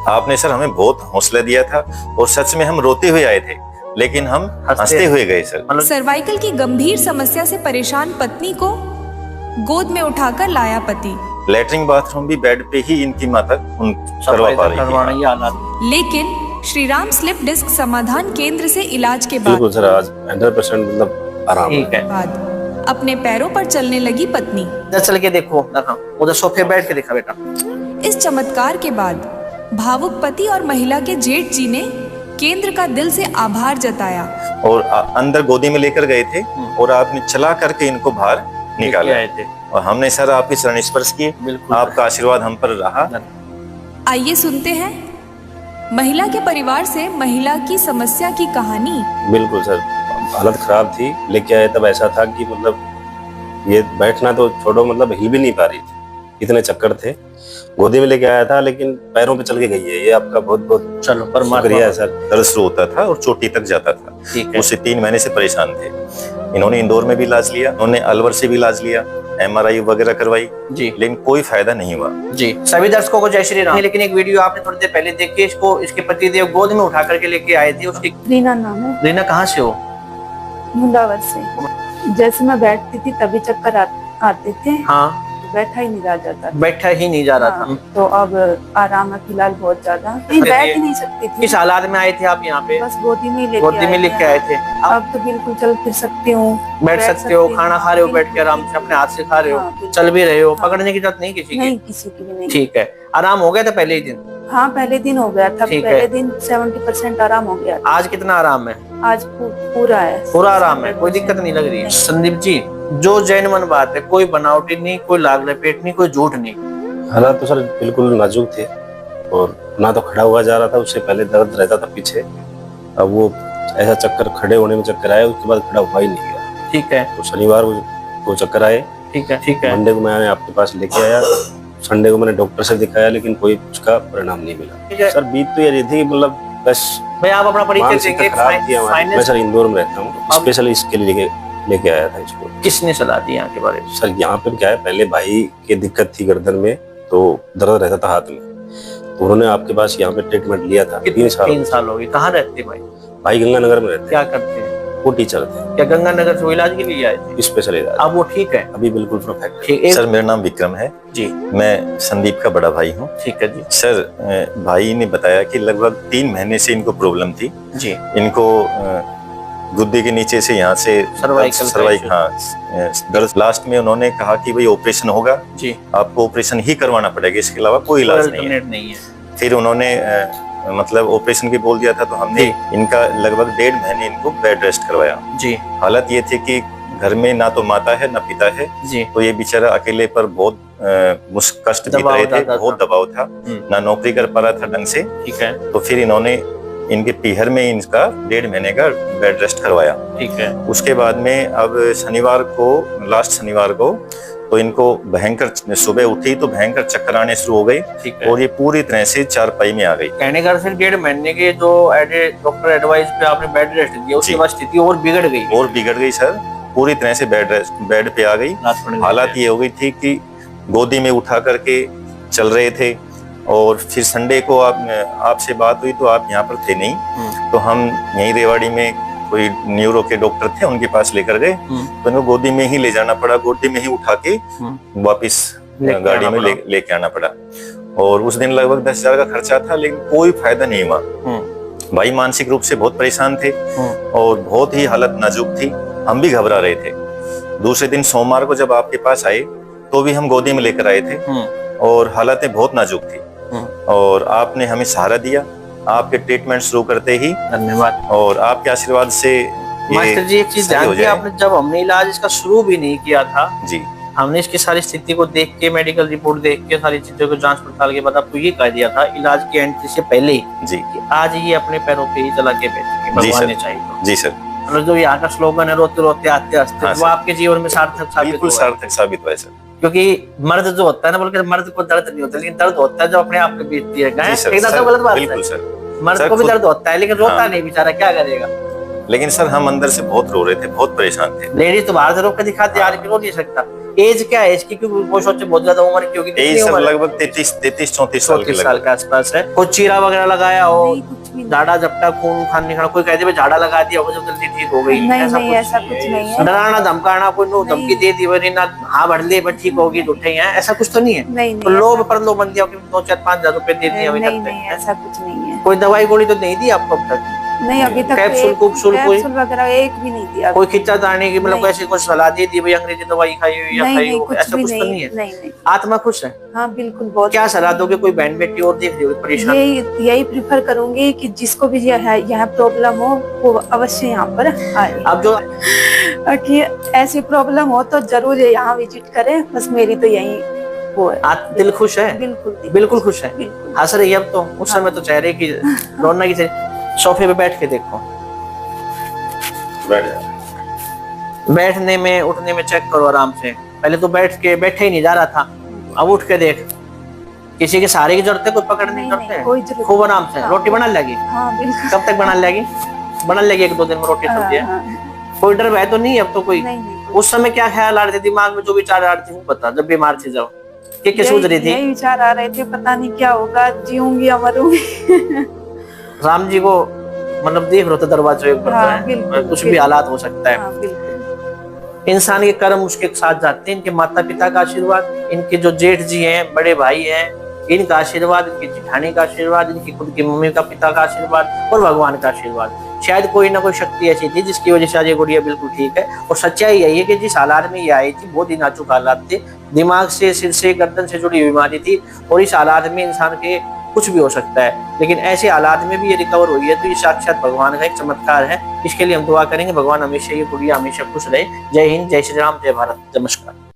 आपने सर हमें बहुत हौसला दिया था और सच में हम रोते हुए आए थे, लेकिन हम हंसते हुए गए सर। सर्वाइकल की गंभीर समस्या से परेशान पत्नी को गोद में उठाकर लाया पति। लेटरिन बाथरूम भी बेड पे ही इनकी माता करवा पा रही है। लेकिन श्रीराम स्लिप डिस्क समाधान केंद्र से इलाज के बाद सर आज 100% मतलब आराम है। बाद अपने पैरों पर चलने लगी पत्नी। चल के देखो, उधर सोफे बैठ के देखा बेटा। इस चमत्कार के बाद भावुक पति और महिला के जेठ जी ने केंद्र का दिल से आभार जताया और अंदर गोदी में लेकर गए थे और आपने चला करके इनको बाहर निकाले थे और हमने सर आपके चरण स्पर्श किए। आपका आशीर्वाद हम पर रहा। आइए सुनते हैं महिला के परिवार से महिला की समस्या की कहानी। बिल्कुल सर, हालत खराब थी, लेके आए तब ऐसा था कि मतलब ये बैठना तो छोड़ो, मतलब हिल भी नहीं पा रही थी, इतने चक्कर थे। गोदी में लेके आया था लेकिन पैरों पे चल के गई है। ये आपका बहुत बहुत चलो शुक्रिया सर। दर्द शुरू होता था और चोटी तक जाता था। उससे 3 महीने से परेशान थे। इन्होंने इंदौर में भी इलाज लिया, उन्होंने अलवर से भी इलाज लिया, MRI वगैरह करवाई जी, लेकिन कोई फायदा नहीं हुआ जी। सभी दर्शकों को जय श्री राम। लेकिन एक वीडियो आपने थोड़ी देर पहले देखी, इसको इसके पतिदेव गोद में उठा करके लेके आए थे। उसकी रीना नाम है। रीना कहाँ से हो? मुंडावर से। जैसे मैं बैठती थी तभी चक्कर आते थे। हाँ, बैठा ही नहीं जा जाता, बैठा ही नहीं जा रहा था। तो अब आराम है फिलहाल बहुत ज्यादा। बैठ ही नहीं सकती थी। किस हालात में आए थे आप यहाँ पे? बस गोदी में लेके आए थे। अब तो बिल्कुल चल फिर सकती हूँ, बैठ सकते हो, खाना खा रहे हो बैठ के आराम से, अपने हाथ से खा रहे हो, चल भी रहे हो, पकड़ने की जरूरत नहीं किसी की? नहीं, किसी की भी नहीं। ठीक है। आराम हो गया था पहले ही दिन? हाँ, पहले दिन हो गया था। पहले दिन 70% आराम हो गया। आज कितना आराम है? आज पूरा है, पूरा आराम है, कोई दिक्कत नहीं लग रही है। संदीप जी, जो जेन्युइन बात है, कोई बनावटी नहीं, कोई लाग लपेट नहीं, कोई झूठ नहीं। हालात तो सर बिल्कुल नाजुक थे और ना तो खड़ा हुआ जा रहा था, उससे पहले दर्द रहता था पीछे। अब वो ऐसा चक्कर, खड़े होने में चक्कर आया, उसके बाद खड़ा हुआ ही नहीं गया। ठीक है। तो शनिवार को चक्कर आए। ठीक है, ठीक है। मंडे को मैं आपके पास लेके आया, संडे को मैंने डॉक्टर से दिखाया, लेकिन कोई उसका परिणाम नहीं मिला। सर बीत तो ये रही थी, मतलब बस भाई आप अपना परिचय देंगे? मैं सर इंदौर में रहता हूँ, स्पेशली इसके लिए लेके आया था इसको। किसने सलाह दी यहाँ के बारे में? सर यहाँ पे क्या है, पहले भाई की दिक्कत थी गर्दन में, तो दर्द रहता था हाथ में, तो उन्होंने आपके पास यहाँ पे ट्रीटमेंट लिया था। 3 साल हो गए। कहाँ रहते भाई? भाई गंगानगर में रहते। क्या करते हैं? वो टीचर थे। क्या गंगानगर से इलाज के लिए आए थे? स्पेशल इलाज। अब वो ठीक है? अभी बिल्कुल परफेक्ट। ठीक। सर मेरा नाम विक्रम है जी, मैं संदीप का बड़ा भाई हूँ। ठीक है जी। सर भाई ने बताया कि लगभग 3 महीने से इनको प्रॉब्लम थी जी। इनको गुद्दे के नीचे से यहाँ से सर्वाइकल, हाँ दर्द। लास्ट में उन्होंने कहा कि भाई ऑपरेशन होगा जी, आपको ऑपरेशन ही करवाना पड़ेगा, इसके अलावा कोई इलाज नहीं है। फिर उन्होंने मतलब ऑपरेशन भी बोल दिया था, तो हमने इनका लगभग 1.5 महीने इनको बेड रेस्ट करवाया जी। हालत ये थी कि घर में ना तो माता है ना पिता है जी, तो ये बेचारा अकेले पर बहुत कष्ट बीत रहे थे, बहुत दबाव था, ना नौकरी कर पा रहा था ढंग से। ठीक है। तो फिर इन्होंने इनके पीहर में इनका 1.5 महीने का बेड रेस्ट करवाया। ठीक है। उसके बाद में अब शनिवार को, लास्ट शनिवार को, तो इनको भयंकर, सुबह उठी तो भयंकर चक्कर आने शुरू हो गई और ये पूरी तरह से चारपाई में आ गई। कहने का सिर्फ 1.5 महीने के जो डॉक्टर एडवाइस पे आपने बेड रेस्ट दिया, उसके बाद स्थिति और बिगड़ गई सर, पूरी तरह से बेड पे आ गई। हालात ये हो गई थी कि गोदी में उठा करके चल रहे थे और फिर संडे को आपसे बात हुई तो आप यहाँ पर थे नहीं, तो हम यहीं रेवाड़ी में कोई न्यूरो के डॉक्टर थे, उनके पास लेकर गए, तो इनको गोदी में ही ले जाना पड़ा, गोदी में ही उठा के वापिस गाड़ी में लेके आना पड़ा। और उस दिन लगभग 10,000 का खर्चा था, लेकिन कोई फायदा नहीं हुआ। भाई मानसिक रूप से बहुत परेशान थे और बहुत ही हालत नाजुक थी, हम भी घबरा रहे थे। दूसरे दिन सोमवार को जब आपके पास आए तो भी हम गोदी में लेकर आए थे और हालतें बहुत नाजुक थी और आपने हमें सहारा दिया। आपके ट्रीटमेंट शुरू करते ही, धन्यवाद, और आपके आशीर्वाद से मास्टर जी एक चीज ध्यान दिया आपने, जब हमने इलाज इसका शुरू भी नहीं किया था जी, हमने इसकी सारी स्थिति को देख के, मेडिकल रिपोर्ट देख के, सारी चीजों को जांच पड़ताल के बाद आपको ये कह दिया था इलाज की एंट्री से पहले ही जी कि आज ये अपने पैरों पे ही चला के बैठेंगे, भगवान ने चाहिए। जी सर। मतलब जो यहाँ का स्लोगन है, रोते रोते आते आते, वो आपके जीवन में सार्थक साबित हुआ है सर। क्योंकि मर्द जो होता है ना, बल्कि मर्द को दर्द नहीं होता, लेकिन दर्द होता है जो अपने आप पे बीतती है। गलत बात है, मर्द को भी दर्द होता है लेकिन रोता नहीं बेचारा, क्या करेगा। लेकिन सर हम अंदर से बहुत रो रहे थे, बहुत परेशान थे। लेडीज तो बाहर से रो के दिखाते, यार रो नहीं सकता। एज क्या है इसकी? क्योंकि वो सोचे बहुत ज्यादा उम्र क्योंकि एज सर लगभग 33-34 साल के साल के आसपास है। कुछ चीरा वगैरह लगाया हो, झाड़ा झपटा, खून खान निकला, कोई कहते हैं झाड़ा लगा दिया हो जब जल्दी ठीक हो गई? नहीं नहीं ऐसा कुछ नहीं है। डराना धमकाना, कोई नो धमकी दे दी वरी ना हाँ भर ले बस ठीक होगी उठे हैं, ऐसा कुछ तो नहीं है? नहीं तो लोभ पर लोभ बंदियों के 2-4-5 हजार रुपए दे दिए अभी नहीं तक? नहीं ऐसा कुछ नहीं है। कोई दवाई गोली तो नहीं दी आपको अब तक? नहीं अभी तक कैप्सूल कुप्सूल कोई वगैरह एक भी नहीं दिया। कोई खिंचा तारने की मतलब ऐसी कुछ सलाह दे दी भाई अंग्रेजी दवाई खाई या खाई हो, ऐसा कुछ तो नहीं है? नहीं। आत्मा खुश है? हाँ बिल्कुल। बहुत क्या सलाह दोगे? कोई बहन बेटी और देख रही हो परेशान? यही प्रिफर करूंगी कि जिसको भी यहाँ प्रॉब्लम हो वो अवश्य यहाँ पर आए। अब जो कि ऐसी प्रॉब्लम हो तो जरूर यहाँ विजिट करें, बस मेरी तो यही वो है। दिल खुश है? बिल्कुल खुश है। हंस रही है अब तो, उस समय तो चेहरे की रौनक की। सोफे पे बैठ के देखो, बैठने में उठने में चेक करो आराम से। पहले तो बैठे ही नहीं जा रहा था, अब उठ के देख। किसी के सहारे की जरूरत है? कोई पकड़ने की जरूरत है? खूब आराम से। रोटी बना लेगी? कब तक बना लेगी? बना लेगी 1-2 दिन में रोटी सब्जी है। कोई डर भय तो नहीं अब तो कोई? उस समय क्या ख्याल आ रहे थे दिमाग में, जो विचार आ रहे थे वो बता। जब बीमार थी जाओ क्या सोच रही थी? यही विचार आ रहे थे, पता नहीं क्या होगा, जीऊंगी या मरूंगी। राम जी को मतलब देख रहे थे दरवाजे पर, कुछ भी हालात हो सकता है। इंसान के कर्म उसके साथ जाते हैं। इनके माता पिता का आशीर्वाद, इनके जो जेठ जी हैं, बड़े भाई हैं, इनका आशीर्वाद, इनकी जिठानी का आशीर्वाद, इनकी खुद की मम्मी का पिता का आशीर्वाद और भगवान का आशीर्वाद। शायद कोई ना कोई शक्ति ऐसी थी जिसकी वजह से आज ये गुड़िया बिल्कुल ठीक है। और सच्चाई यही है कि जिस हालात में ये आई थी बहुत ही नाजुक हालात थे, दिमाग से, सिर से, गर्दन से जुड़ी बीमारी थी। और इस हालात में इंसान के कुछ भी हो सकता है, लेकिन ऐसे हालात में भी ये रिकवर हुई है तो ये साक्षात भगवान का एक चमत्कार है। इसके लिए हम दुआ करेंगे भगवान हमेशा ये गुड़िया हमेशा खुश रहे। जय हिंद, जय श्री राम, जय भारत, नमस्कार।